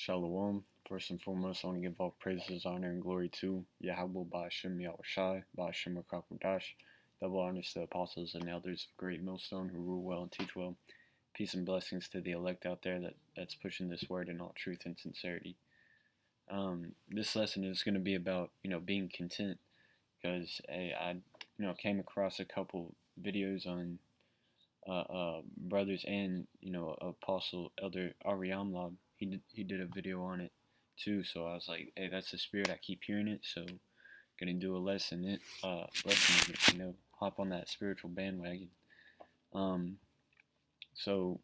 Shalom. First and foremost, I want to give all praises, honor, and glory to YAHAWAH, bahasham, YAHAWASHI, bahasham, Dash. Double honors to the apostles and elders of Great Millstone who rule well and teach well. Peace and blessings to the elect out there that's pushing this word in all truth and sincerity. This lesson is going to be about being content, because I came across a couple videos on brothers and Apostle Elder Ariamlab. He did a video on it too. So I was like, hey, that's the spirit. I keep hearing it. So gonna do a lesson lesson hop on that spiritual bandwagon. So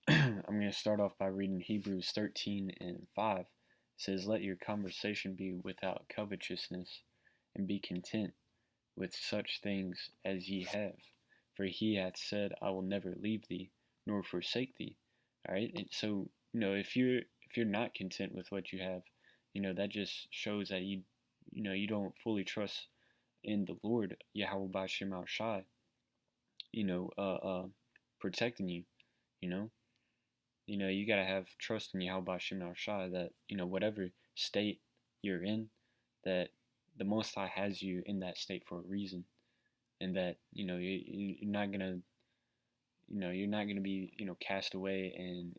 I'm gonna start off by reading Hebrews 13:5. It says, "Let your conversation be without covetousness, and be content with such things as ye have. For he hath said, I will never leave thee, nor forsake thee." All right. And so, if you're not content with what you have, that just shows that you don't fully trust in the Lord, Yahweh Bashem Al Shai, protecting you. You gotta have trust in Yahweh Bashem Al Shai that whatever state you're in, that the Most High has you in that state for a reason, and that you're not gonna be cast away, and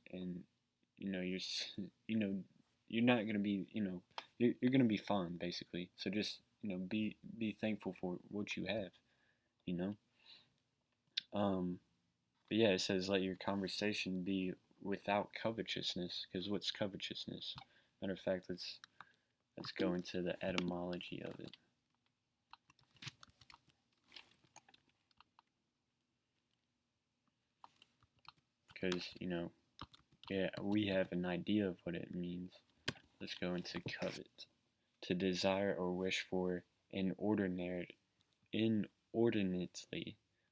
you're not gonna be you're gonna be fine, basically. So just be thankful for what you have. But yeah, it says, let your conversation be without covetousness. Because what's covetousness? Matter of fact, let's go into the etymology of it. Because yeah, we have an idea of what it means. Let's go into covet. To desire or wish for inordinately,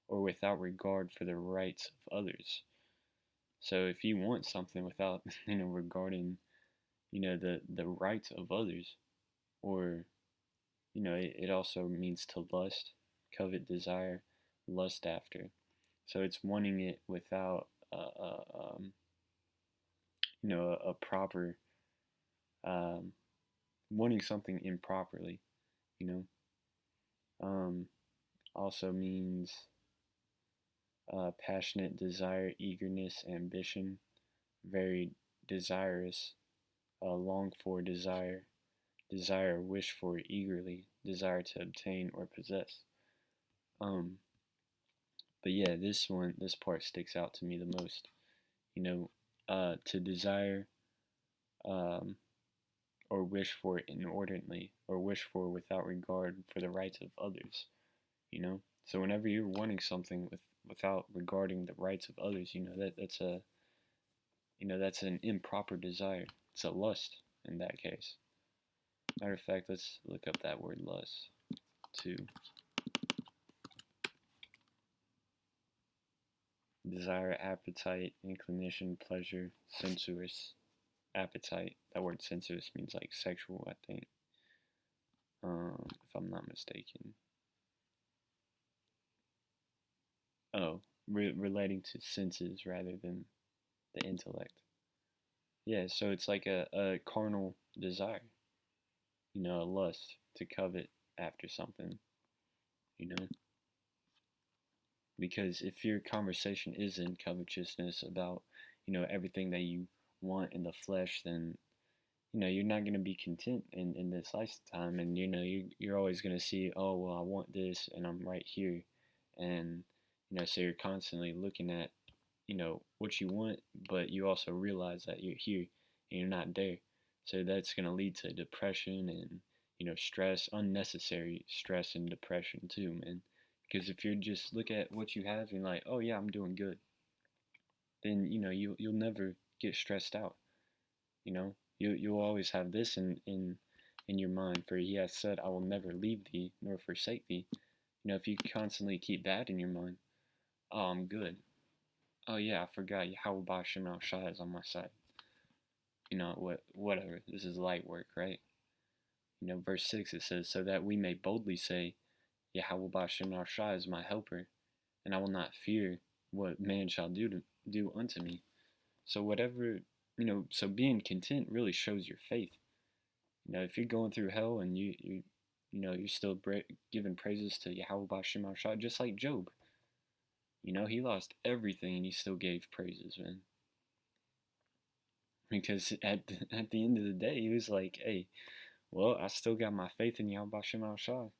or without regard for the rights of others. So if you want something without regarding the rights of others, or it also means to lust, covet, desire, lust after. So it's wanting it without a proper, wanting something improperly. Also means passionate desire, eagerness, ambition, very desirous, long for, desire, wish for eagerly, desire to obtain or possess. But yeah, this part sticks out to me the most. To desire, or wish for inordinately, or wish for without regard for the rights of others. So whenever you're wanting something without regarding the rights of others, that's an improper desire. It's a lust in that case. Matter of fact, let's look up that word lust too. Desire, appetite, inclination, pleasure, sensuous, appetite. That word sensuous means like sexual, I think, if I'm not mistaken. Oh, relating to senses rather than the intellect. Yeah, so it's like a carnal desire, a lust to covet after something, because if your conversation is in covetousness about, everything that you want in the flesh, then, you're not going to be content in this lifetime, and, you're always going to see, oh, well, I want this, and I'm right here, and, so you're constantly looking at, what you want, but you also realize that you're here and you're not there. So that's going to lead to depression and, stress, unnecessary stress and depression too, man. Because if you just look at what you have and like, oh yeah, I'm doing good, then, you'll never get stressed out. You'll always have this in your mind. For he has said, I will never leave thee nor forsake thee. If you constantly keep that in your mind, oh, I'm good. Oh yeah, I forgot Yahweh Bashem Al Shai is on my side. Whatever. This is light work, right? Verse 6 it says, so that we may boldly say, Yahweh Bashem Al Shai is my helper, and I will not fear what man shall do unto me. So whatever So being content really shows your faith. If you're going through hell and you're still giving praises to Yahweh bahasham, just like Job. He lost everything and he still gave praises, man. Because at the end of the day, he was like, hey, well, I still got my faith in Yahweh bahasham.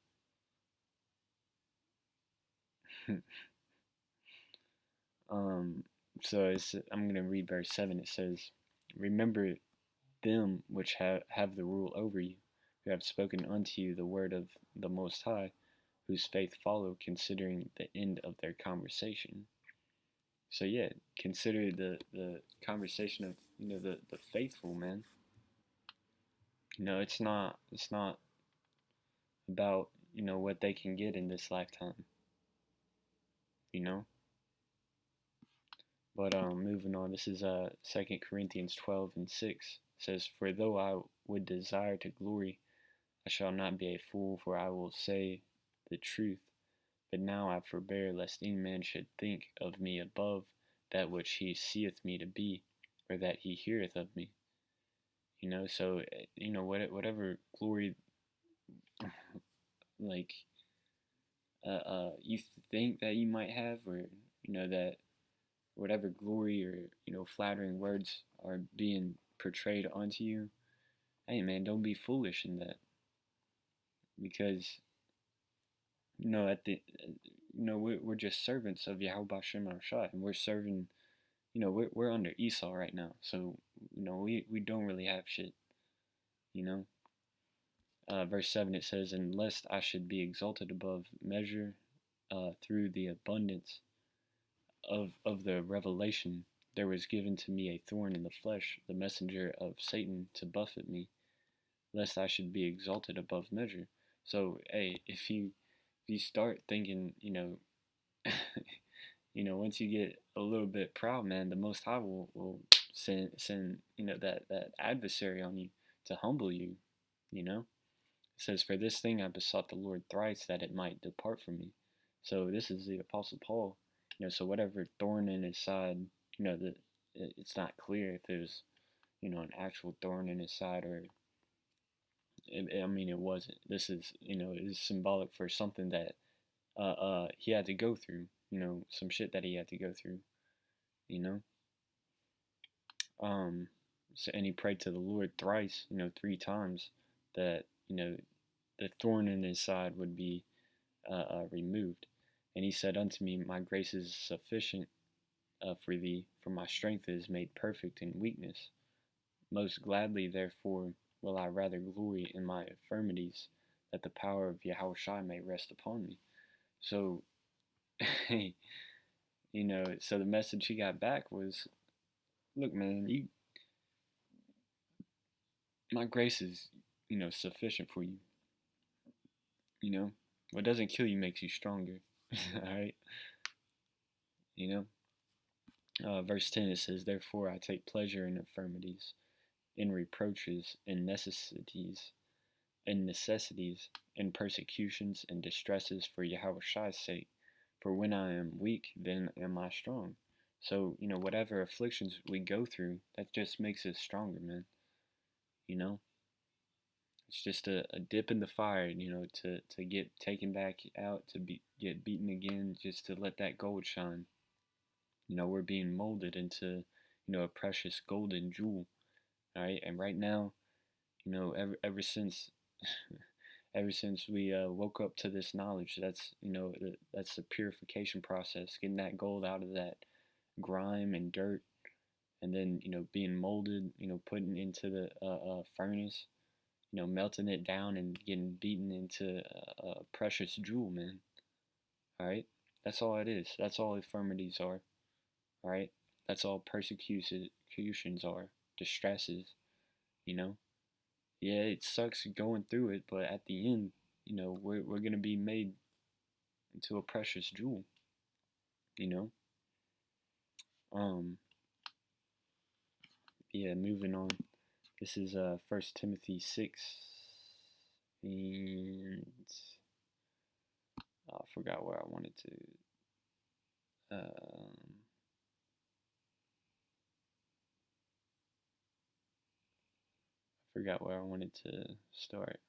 um, so I'm going to read verse 7. It says, remember them which have the rule over you, who have spoken unto you the word of the Most High, whose faith follow, considering the end of their conversation. So yeah, consider the conversation of the faithful, man. It's not about what they can get in this lifetime, you know. But moving on, this is 2 Corinthians 12:6. It says, for though I would desire to glory, I shall not be a fool, for I will say the truth. But now I forbear, lest any man should think of me above that which he seeth me to be, or that he heareth of me. So whatever glory, like you think that you might have, or that whatever glory or flattering words are being portrayed onto you, hey man, don't be foolish in that, because at the we're just servants of Yahweh Bashem Shai, and we're serving. We're under Esau right now, so we don't really have shit. Verse 7, it says, and lest I should be exalted above measure through the abundance of the revelation, there was given to me a thorn in the flesh, the messenger of Satan, to buffet me, lest I should be exalted above measure. So, hey, if you start thinking, once you get a little bit proud, man, the Most High will send that adversary on you to humble you. It says, for this thing I besought the Lord thrice, that it might depart from me. So this is the Apostle Paul. So whatever thorn in his side, it's not clear if it was, an actual thorn in his side, or it wasn't. This is, it is symbolic for something that he had to go through, some shit that he had to go through, you know. So, and he prayed to the Lord thrice, 3 times, that the thorn in his side would be removed. And he said unto me, my grace is sufficient for thee, for my strength is made perfect in weakness. Most gladly, therefore, will I rather glory in my infirmities, that the power of YAHAWASHI may rest upon me. So, so the message he got back was, look, man, my grace is, sufficient for you. What doesn't kill you makes you stronger. All right. Verse 10, it says, therefore I take pleasure in infirmities, in reproaches, in necessities, in persecutions, and distresses for Yahawashi's sake. For when I am weak, then am I strong. So, whatever afflictions we go through, that just makes us stronger, man. It's just a dip in the fire, to get taken back out, get beaten again, just to let that gold shine. We're being molded into, a precious golden jewel. All right. And right now, ever since, ever since we woke up to this knowledge, that's the purification process, getting that gold out of that grime and dirt, and then being molded, putting into the furnace, melting it down and getting beaten into a precious jewel, man. All right, that's all it is. That's all infirmities are. All right, that's all persecutions are, distresses. Yeah, it sucks going through it, but at the end, we're gonna be made into a precious jewel. You know. Yeah. Moving on. This is 1 Timothy 6, and I forgot where I wanted to. Forgot where I wanted to start.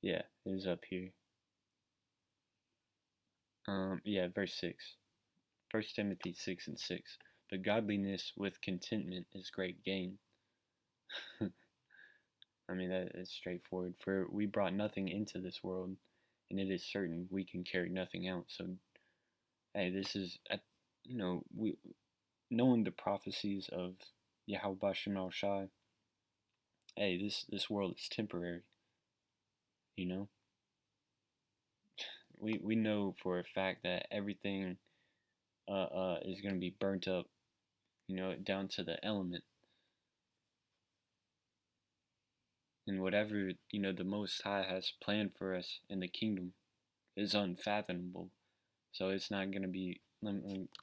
Yeah, it is up here. Yeah, verse 6. 1 Timothy 6 and 6. But godliness with contentment is great gain. I mean, that is straightforward. For we brought nothing into this world, and it is certain we can carry nothing out. So, hey, this is, we knowing the prophecies of YAHAWASHI. Hey, this world is temporary. You know, we know for a fact that everything is going to be burnt up. Down to the element. And whatever, the Most High has planned for us in the kingdom is unfathomable. So it's not going to be, a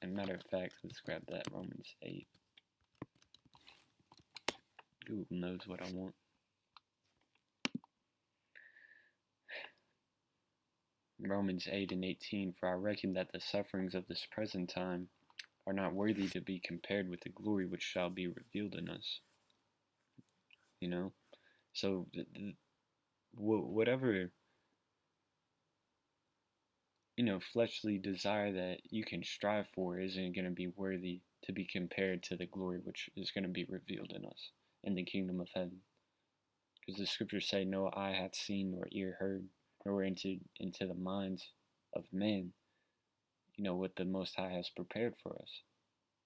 matter of fact, let's grab that Romans 8. Google knows what I want. Romans 8 and 18, for I reckon that the sufferings of this present time are not worthy to be compared with the glory which shall be revealed in us. So whatever fleshly desire that you can strive for isn't going to be worthy to be compared to the glory which is going to be revealed in us in the kingdom of heaven. Because the scriptures say, no eye hath seen nor ear heard, nor entered into the minds of men, what the Most High has prepared for us.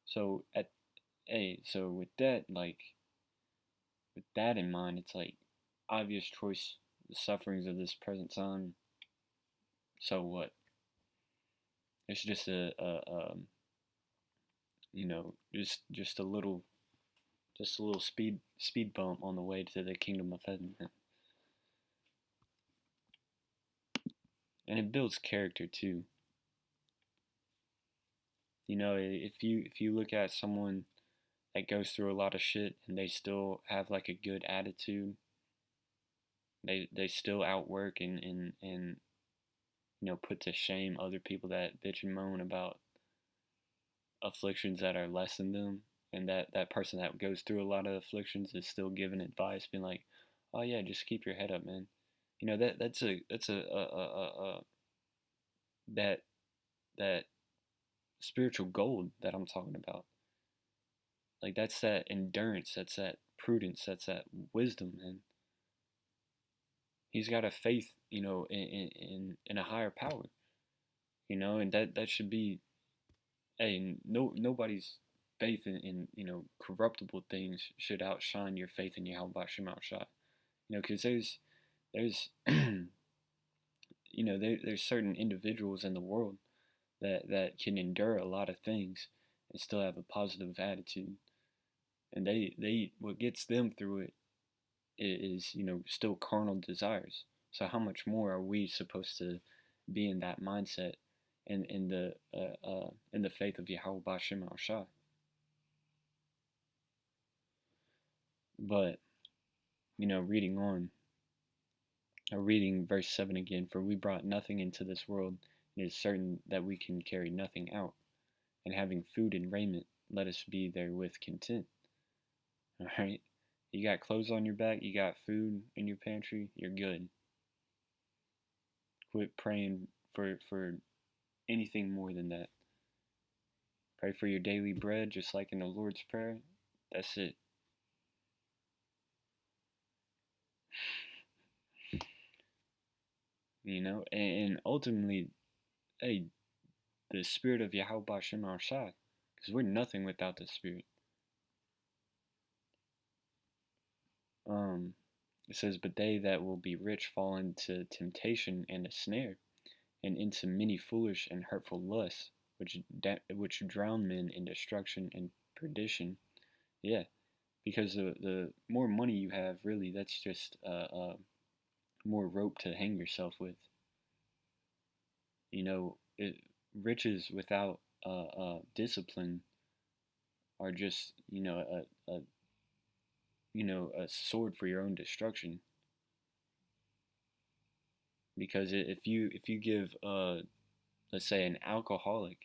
So so with that, with that in mind, it's like obvious choice, the sufferings of this present time. So what? It's just just a little speed bump on the way to the kingdom of heaven. And it builds character too. If you look at someone that goes through a lot of shit and they still have like a good attitude, they still outwork and put to shame other people that bitch and moan about afflictions that are less than them, and that person that goes through a lot of afflictions is still giving advice, being like, oh yeah, just keep your head up, man. That's that spiritual gold that I'm talking about. Like, that's that endurance, that's that prudence, that's that wisdom, man. He's got a faith, in a higher power, and that should be, hey, nobody's faith in corruptible things should outshine your faith in Yahweh Shemashah. Because there's there's certain individuals in the world that can endure a lot of things and still have a positive attitude, and they what gets them through it is still carnal desires. So how much more are we supposed to be in that mindset and in the faith of Yahweh Bashem Al Shah? But reading on, reading verse 7 again, for we brought nothing into this world, and it is certain that we can carry nothing out. And having food and raiment, let us be therewith content. All right, you got clothes on your back, you got food in your pantry, you're good. Quit praying for anything more than that. Pray for your daily bread, just like in the Lord's Prayer. That's it. And ultimately, hey, the Spirit of Yahweh Bashem Arshad, because we're nothing without the Spirit. It says, but they that will be rich fall into temptation and a snare, and into many foolish and hurtful lusts, which drown men in destruction and perdition. Yeah, because the more money you have, really, that's just more rope to hang yourself with. Riches without discipline are just a sword for your own destruction. Because if you give let's say an alcoholic,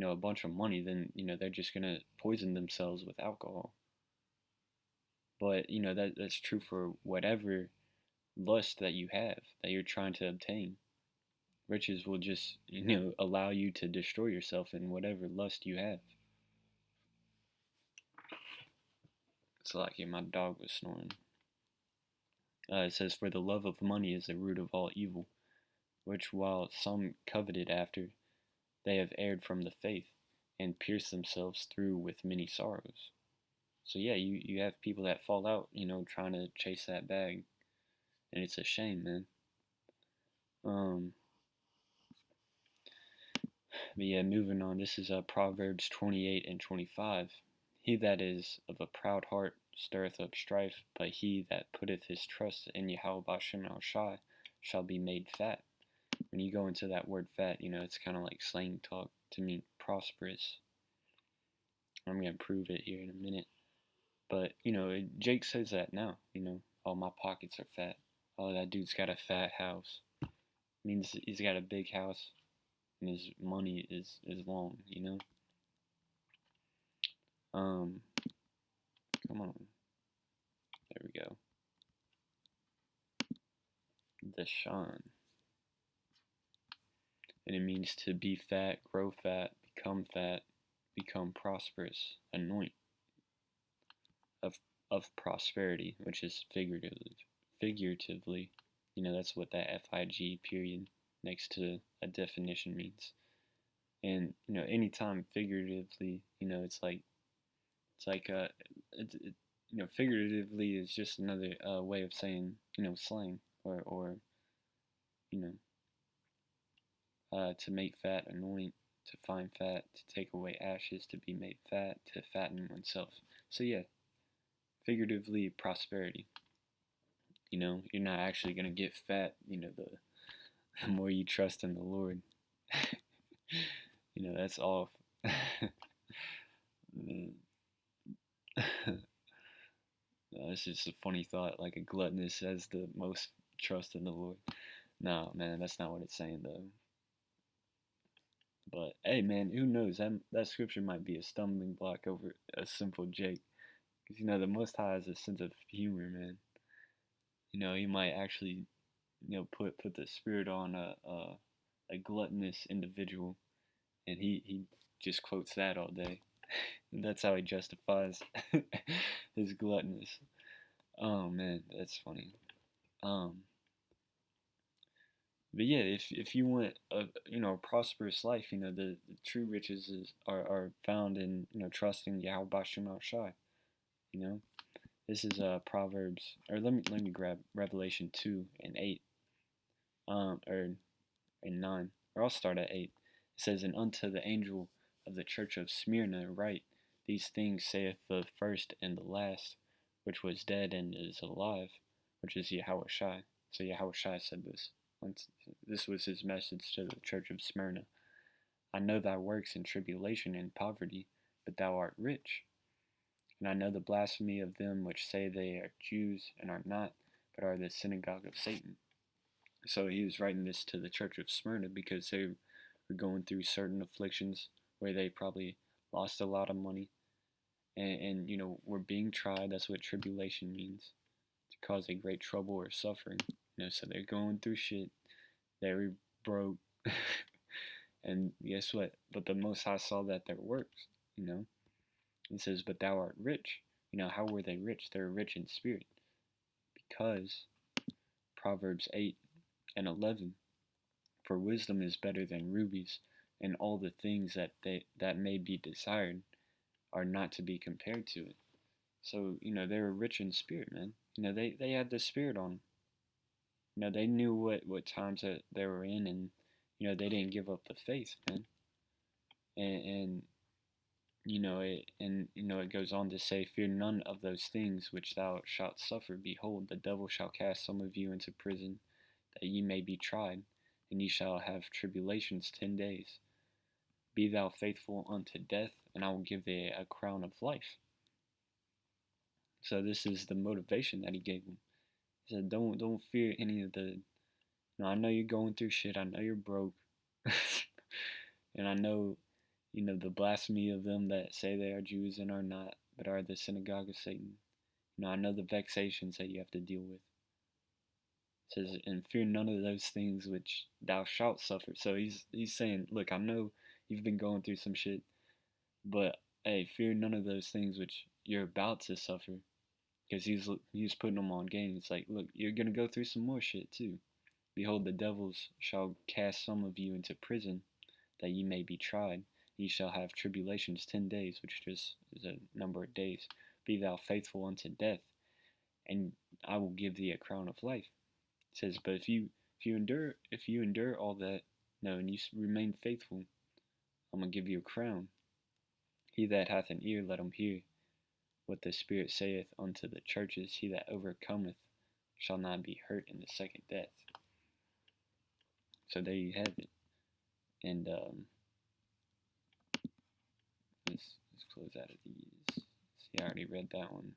a bunch of money, then, they're just going to poison themselves with alcohol. But, that's true for whatever lust that you have, that you're trying to obtain. Riches will just, allow you to destroy yourself in whatever lust you have. It's like my dog was snoring. It says, "For the love of money is the root of all evil, which while some coveted after, they have erred from the faith, and pierced themselves through with many sorrows." So yeah, you have people that fall out, trying to chase that bag, and it's a shame, man. But yeah, moving on. This is Proverbs 28 and 25. "He that is of a proud heart stirreth up strife, but he that putteth his trust in YAHAWASHI shall be made fat." When you go into that word fat, it's kind of like slang talk to mean prosperous. I'm going to prove it here in a minute. But, Jake says that now, "Oh, my pockets are fat. Oh, that dude's got a fat house." It means he's got a big house and his money is long, Come on. There we go. Deshaun. And it means to be fat, grow fat, become prosperous, anoint of prosperity, which is figuratively. That's what that FIG period next to a definition means. And anytime figuratively, figuratively is just another way of saying slang or to make fat, anoint, to find fat, to take away ashes, to be made fat, to fatten oneself. So yeah, figuratively prosperity. You're not actually gonna get fat. The more you trust in the Lord. That's off. It's just a funny thought. Like a gluttonous has the most trust in the Lord. No, man, that's not what it's saying though. But hey, man, who knows? That scripture might be a stumbling block over a simple Jake. Because the Most High has a sense of humor, man. He might actually, put the spirit on a gluttonous individual, and he just quotes that all day. That's how he justifies his gluttonous. Oh man, that's funny. But yeah, if you want a prosperous life, the true riches are found in trusting Yahweh Shem Shai. This is Proverbs, or let me grab Revelation 2:8, or in 9, or I'll start at 8. It says, "And unto the angel of the church of Smyrna write, These things saith the first and the last, which was dead and is alive," which is YAHAWASHI. So YAHAWASHI said this. This was his message to the church of Smyrna. "I know thy works in tribulation and poverty, but thou art rich. And I know the blasphemy of them which say they are Jews and are not, but are the synagogue of Satan." So he was writing this to the church of Smyrna because they were going through certain afflictions where they probably lost a lot of money and were being tried. That's what tribulation means, to cause a great trouble or suffering. So they're going through shit. They're broke. And guess what? But the Most High saw that their works, It says, "But thou art rich." How were they rich? They were rich in spirit. Because Proverbs 8:11, "For wisdom is better than rubies, and all the things that may be desired are not to be compared to it." So, they were rich in spirit, man. They had the spirit on them. They knew what times that they were in, and, they didn't give up the faith, man. And it goes on to say, "Fear none of those things which thou shalt suffer. Behold, the devil shall cast some of you into prison, that ye may be tried, and ye shall have tribulations 10 days. Be thou faithful unto death, and I will give thee a crown of life." So this is the motivation that he gave them. He said, don't fear any of the, I know you're going through shit. I know you're broke. And I know, the blasphemy of them that say they are Jews and are not, but are the synagogue of Satan. I know the vexations that you have to deal with. It says, and fear none of those things which thou shalt suffer. So he's saying, look, I know you've been going through some shit, but hey, fear none of those things which you're about to suffer. Because he's putting them on game. It's like, look, you're going to go through some more shit too. Behold, the devils shall cast some of you into prison, that ye may be tried. Ye shall have tribulations 10 days, which just is a number of days. Be thou faithful unto death, and I will give thee a crown of life. It says, but if you endure all that, no, and you remain faithful, I'm gonna give you a crown. He that hath an ear, let him hear what the Spirit saith unto the churches. He that overcometh shall not be hurt in the second death. So there you have it. And let's close out of these. See, I already read that one.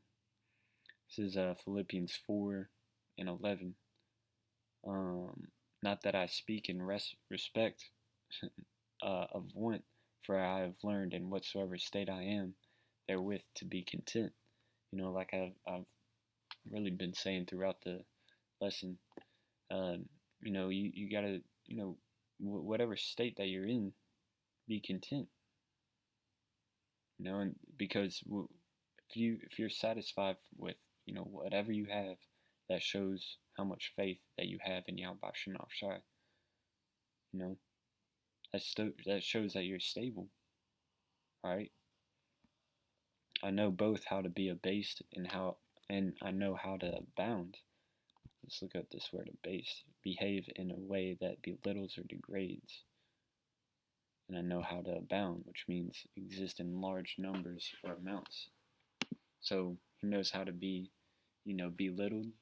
This is Philippians 4:11. Not that I speak in respect of want, for I have learned in whatsoever state I am, therewith to be content. Like I've really been saying throughout the lesson. You gotta, whatever state that you're in, be content. And because if you're satisfied with whatever you have, that shows how much faith that you have in YAHAWASHI. That shows that you're stable. All right. I know both how to be abased and I know how to abound. Let's look at this word abased. Behave in a way that belittles or degrades. And I know how to abound, which means exist in large numbers or amounts. So he knows how to be, belittled,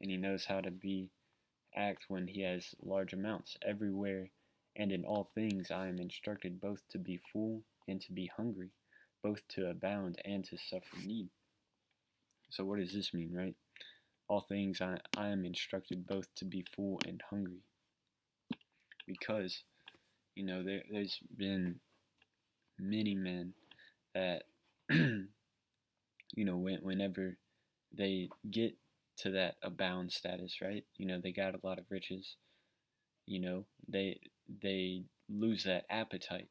and he knows how to act when he has large amounts. Everywhere and in all things I am instructed both to be full and to be hungry, both to abound and to suffer need. So what does this mean, right? All things I am instructed both to be full and hungry. Because, there's been many men that, whenever they get to that abound status, right? They got a lot of riches. They lose that appetite.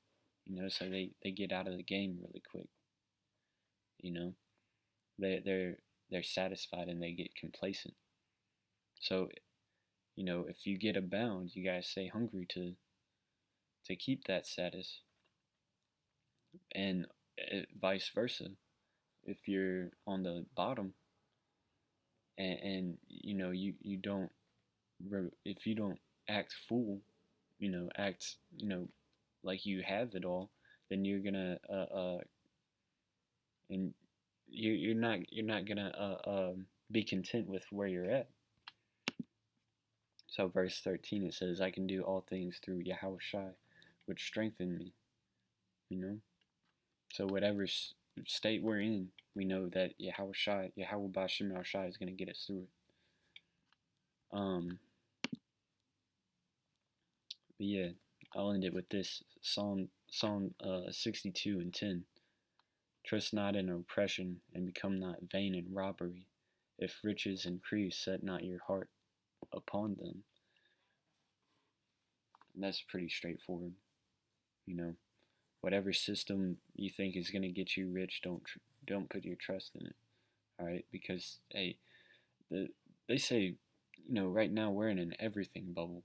So they get out of the game really quick. They're satisfied and they get complacent. So, if you get abound, you gotta stay hungry to keep that status, and vice versa. If you're on the bottom, and you don't, if you don't act full, act like you have it all, then you're gonna and you're not gonna be content with where you're at. So verse 13, it says, I can do all things through YAHAWASHI, which strengthen me. So whatever state we're in, we know that YAHAWASHI is going to get us through it. But yeah, I'll end it with this. Psalm 62:10. Trust not in oppression, and become not vain in robbery. If riches increase, set not your heart upon them. And that's pretty straightforward. Whatever system you think is going to get you rich, don't put your trust in it. All right, because hey, they say, right now we're in an everything bubble.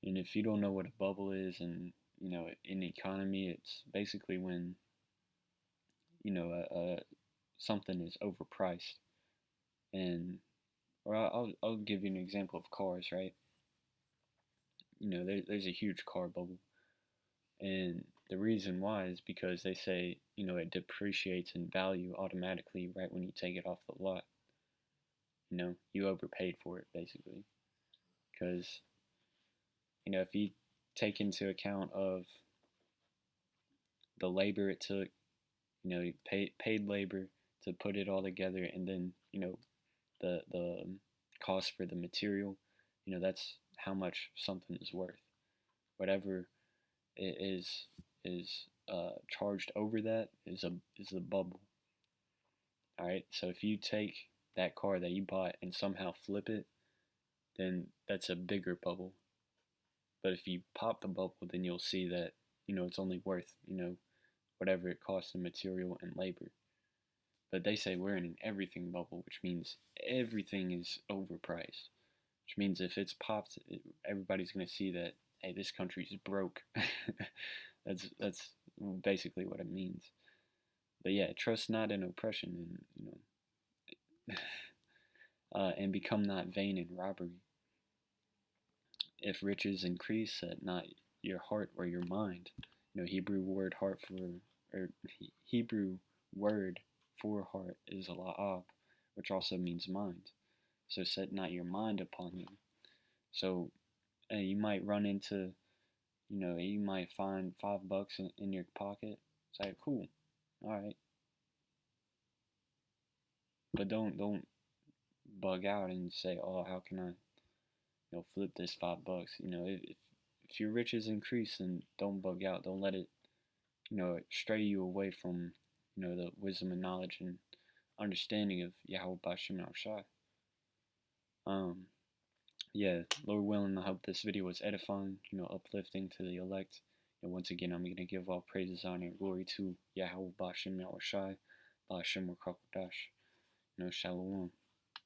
And if you don't know what a bubble is, and in the economy, it's basically when something is overpriced. And or I'll give you an example of cars, right? There's a huge car bubble, and the reason why is because they say it depreciates in value automatically right when you take it off the lot. You overpaid for it basically, because if you take into account of the labor it took, you paid labor to put it all together, and then the cost for the material, that's how much something is worth. Whatever is charged over that is the bubble. All right. So if you take that car that you bought and somehow flip it, then that's a bigger bubble. But if you pop the bubble, then you'll see that it's only worth whatever it costs in material and labor. But they say we're in an everything bubble, which means everything is overpriced. Which means if it's popped, everybody's gonna see that hey, this country's broke. That's basically what it means. But yeah, trust not in oppression, and and become not vain in robbery. If riches increase, set not your heart or your mind. Hebrew word heart or Hebrew word for heart is la'ab, which also means mind. So set not your mind upon them. So you might run into, you might find $5 in your pocket. It's like cool, all right, but don't bug out and say, oh, how can I, flip this $5. If your riches increase, then don't bug out. Don't let it, stray you away from, the wisdom and knowledge and understanding of Yahweh bahasham and Shai. Yeah, Lord willing, I hope this video was edifying, uplifting to the elect. And once again, I'm going to give all praises, honor, and glory to Yahweh bahasham Shai, bahasham Rakakwadash. Shalom.